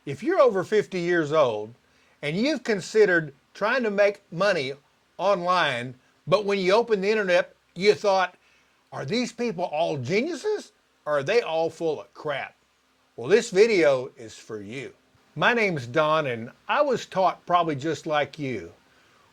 If you're over 50 years old and you've considered trying to make money online, but when you open the internet, you thought, are these people all geniuses or are they all full of crap? Well, this video is for you. My name's Don and I was taught probably just like you.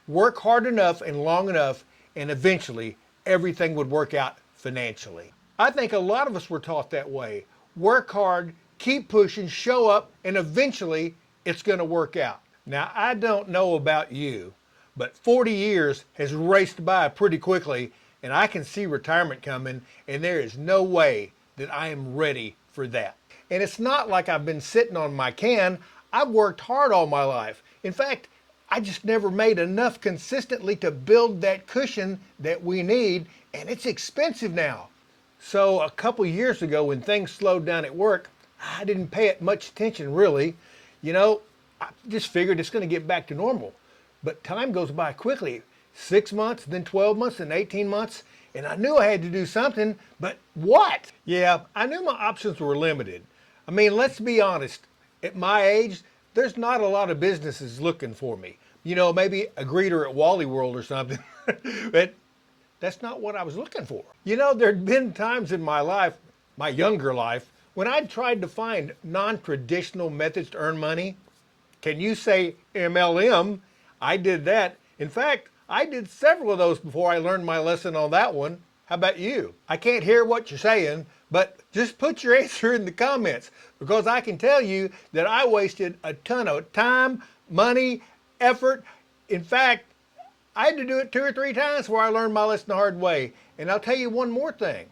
Work hard enough and long enough and eventually everything would work out financially. I think a lot of us were taught that way. Work hard, keep pushing, show up, and eventually it's going to work out. Now, I don't know about you, but 40 years has raced by pretty quickly and I can see retirement coming and there is no way that I am ready for that. And it's not like I've been sitting on my can. I've worked hard all my life. In fact, I just never made enough consistently to build that cushion that we need, and it's expensive now. So a couple years ago when things slowed down at work, I didn't pay it much attention really. I just figured it's going to get back to normal. But time goes by quickly. 6 months, then 12 months, then 18 months, and I knew I had to do something, but what? Yeah, I knew my options were limited. I mean, let's be honest. At my age, there's not a lot of businesses looking for me. Maybe a greeter at Wally World or something, but that's not what I was looking for. There'd been times in my life, my younger life, when I'd tried to find non-traditional methods to earn money. Can you say MLM? I did that. In fact, I did several of those before I learned my lesson on that one. How about you? I can't hear what you're saying, but just put your answer in the comments because I can tell you that I wasted a ton of time, money, effort. In fact, I had to do it 2 or 3 times before I learned my lesson the hard way. And I'll tell you one more thing.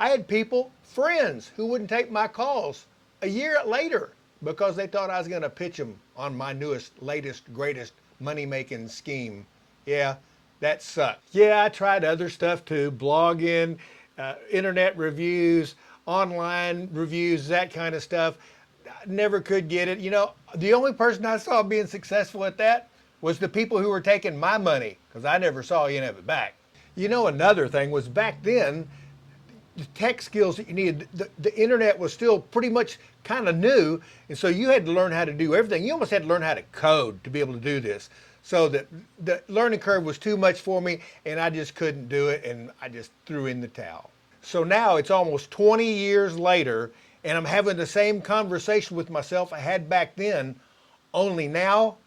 I had people, friends, who wouldn't take my calls a year later because they thought I was going to pitch them on my newest, latest, greatest money-making scheme. Yeah, that sucked. Yeah, I tried other stuff too, blogging, internet reviews, online reviews, that kind of stuff. I never could get it. The only person I saw being successful at that was the people who were taking my money because I never saw any of it back. Another thing was back then, the tech skills that you needed, the internet was still pretty much kind of new, and so you had to learn how to do everything. You almost had to learn how to code to be able to do this. So the learning curve was too much for me and I just couldn't do it and I just threw in the towel. So now it's almost 20 years later and I'm having the same conversation with myself I had back then, only now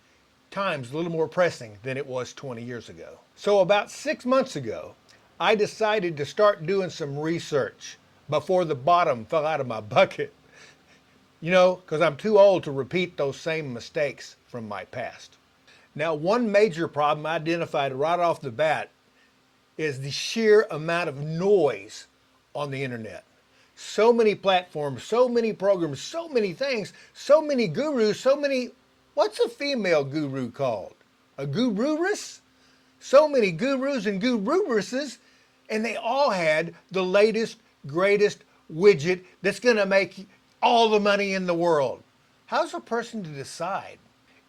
time's a little more pressing than it was 20 years ago. So about 6 months ago, I decided to start doing some research before the bottom fell out of my bucket. Because I'm too old to repeat those same mistakes from my past. Now, one major problem I identified right off the bat is the sheer amount of noise on the internet. So many platforms, so many programs, so many things, so many gurus, what's a female guru called? A gururess? So many gurus and gururesses, and they all had the latest, greatest widget that's going to make all the money in the world. How's a person to decide?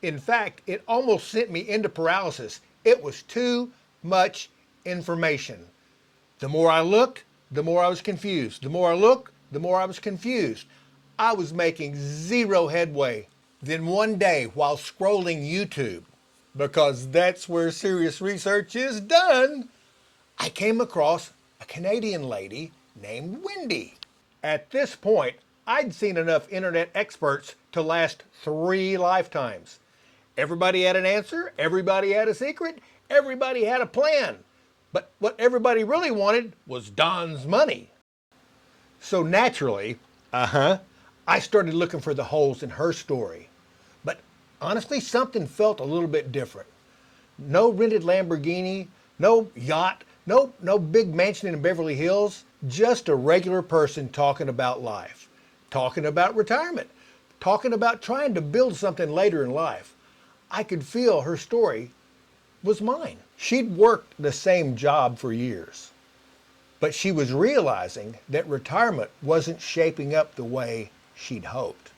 In fact, it almost sent me into paralysis. It was too much information. The more I looked, the more I was confused. The more I looked, the more I was confused. I was making zero headway. Then one day, while scrolling YouTube, because that's where serious research is done, I came across a Canadian lady named Wendy. At this point, I'd seen enough internet experts to last 3 lifetimes. Everybody had an answer, everybody had a secret, everybody had a plan. But what everybody really wanted was Don's money. So naturally, I started looking for the holes in her story. But honestly, something felt a little bit different. No rented Lamborghini, no yacht, no big mansion in Beverly Hills, just a regular person talking about life, talking about retirement, talking about trying to build something later in life. I could feel her story was mine. She'd worked the same job for years, but she was realizing that retirement wasn't shaping up the way she'd hoped.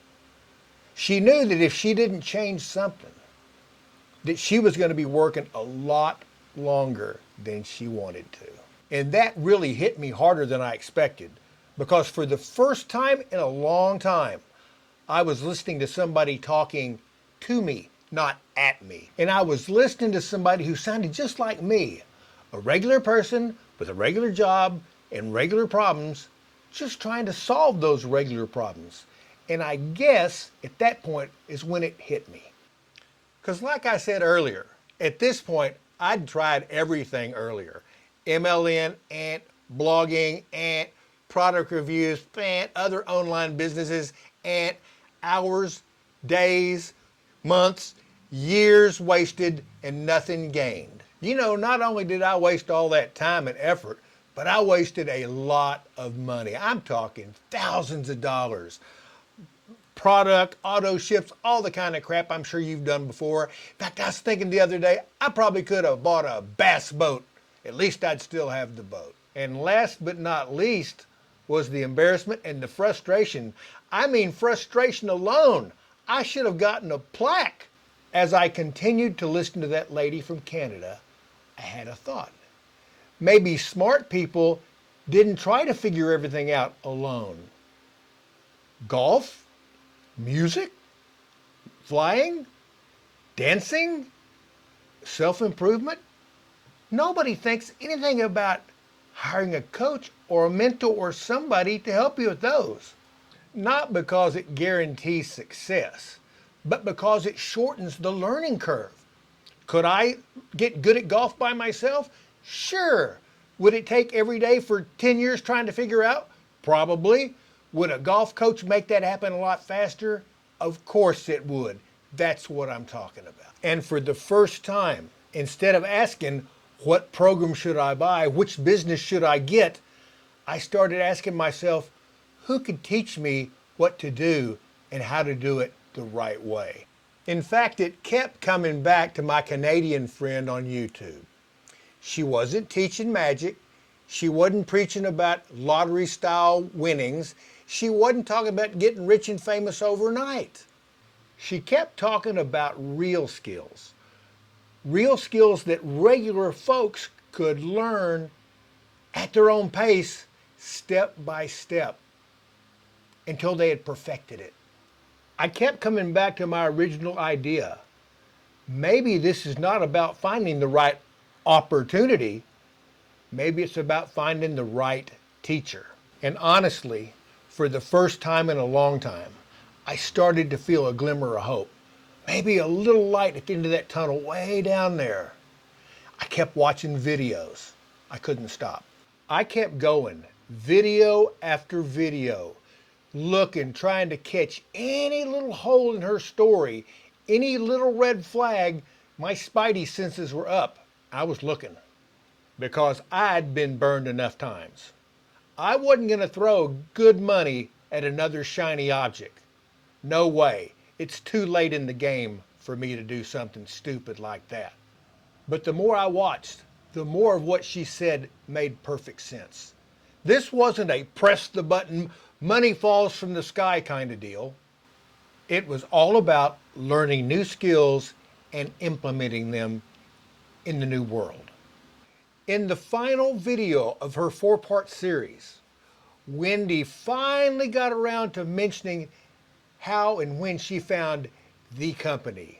She knew that if she didn't change something, that she was going to be working a lot longer than she wanted to. And that really hit me harder than I expected, because for the first time in a long time, I was listening to somebody talking to me, not at me. And I was listening to somebody who sounded just like me, a regular person with a regular job and regular problems, just trying to solve those regular problems. And I guess at that point is when it hit me. Because like I said earlier, at this point, I'd tried everything earlier. MLM, and blogging, and product reviews, and other online businesses, and hours, days, months, years wasted, and nothing gained. You know, not only did I waste all that time and effort, but I wasted a lot of money. I'm talking thousands of dollars. Product, auto ships, all the kind of crap I'm sure you've done before. In fact, I was thinking the other day, I probably could have bought a bass boat. At least I'd still have the boat. And last but not least was the embarrassment and the frustration. I mean, frustration alone. I should have gotten a plaque. As I continued to listen to that lady from Canada, I had a thought. Maybe smart people didn't try to figure everything out alone. Golf? Music, flying, dancing, self-improvement. Nobody thinks anything about hiring a coach or a mentor or somebody to help you with those. Not because it guarantees success, but because it shortens the learning curve. Could I get good at golf by myself? Sure. Would it take every day for 10 years trying to figure out? Probably. Would a golf coach make that happen a lot faster? Of course it would. That's what I'm talking about. And for the first time, instead of asking, what program should I buy? Which business should I get? I started asking myself, who could teach me what to do and how to do it the right way? In fact, it kept coming back to my Canadian friend on YouTube. She wasn't teaching magic. She wasn't preaching about lottery-style winnings. She wasn't talking about getting rich and famous overnight. She kept talking about real skills that regular folks could learn at their own pace, step by step, until they had perfected it. I kept coming back to my original idea. Maybe this is not about finding the right opportunity. Maybe it's about finding the right teacher. And honestly, for the first time in a long time, I started to feel a glimmer of hope. Maybe a little light at the end of that tunnel way down there. I kept watching videos. I couldn't stop. I kept going, video after video, looking, trying to catch any little hole in her story, any little red flag. My spidey senses were up. I was looking because I'd been burned enough times. I wasn't going to throw good money at another shiny object. No way. It's too late in the game for me to do something stupid like that. But the more I watched, the more of what she said made perfect sense. This wasn't a press the button, money falls from the sky kind of deal. It was all about learning new skills and implementing them in the new world. In the final video of her 4-part series, Wendy finally got around to mentioning how and when she found the company.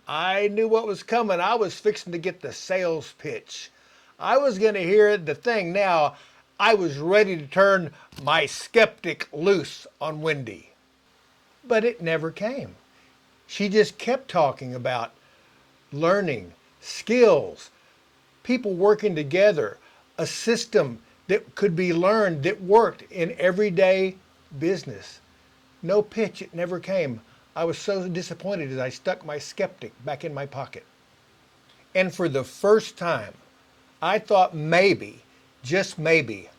I knew what was coming. I was fixing to get the sales pitch. I was going to hear the thing now. I was ready to turn my skeptic loose on Wendy. But it never came. She just kept talking about learning, skills, people working together, a system that could be learned that worked in everyday business. No pitch, it never came. I was so disappointed as I stuck my skeptic back in my pocket. And for the first time, I thought maybe, just maybe,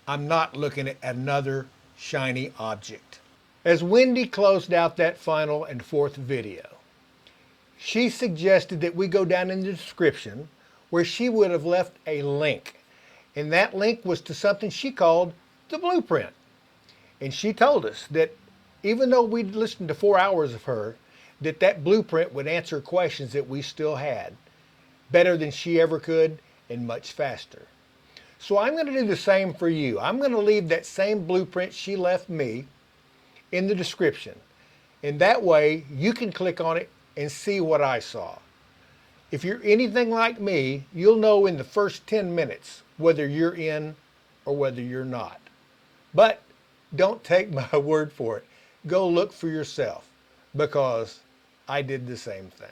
I'm not looking at another shiny object. As Wendy closed out that final and 4th video, she suggested that we go down in the description where she would have left a link. And that link was to something she called the blueprint. And she told us that even though we'd listened to 4 hours of her, that blueprint would answer questions that we still had better than she ever could and much faster. So I'm going to do the same for you. I'm going to leave that same blueprint she left me in the description. And that way you can click on it and see what I saw. If you're anything like me, you'll know in the first 10 minutes whether you're in or whether you're not. But don't take my word for it. Go look for yourself, because I did the same thing.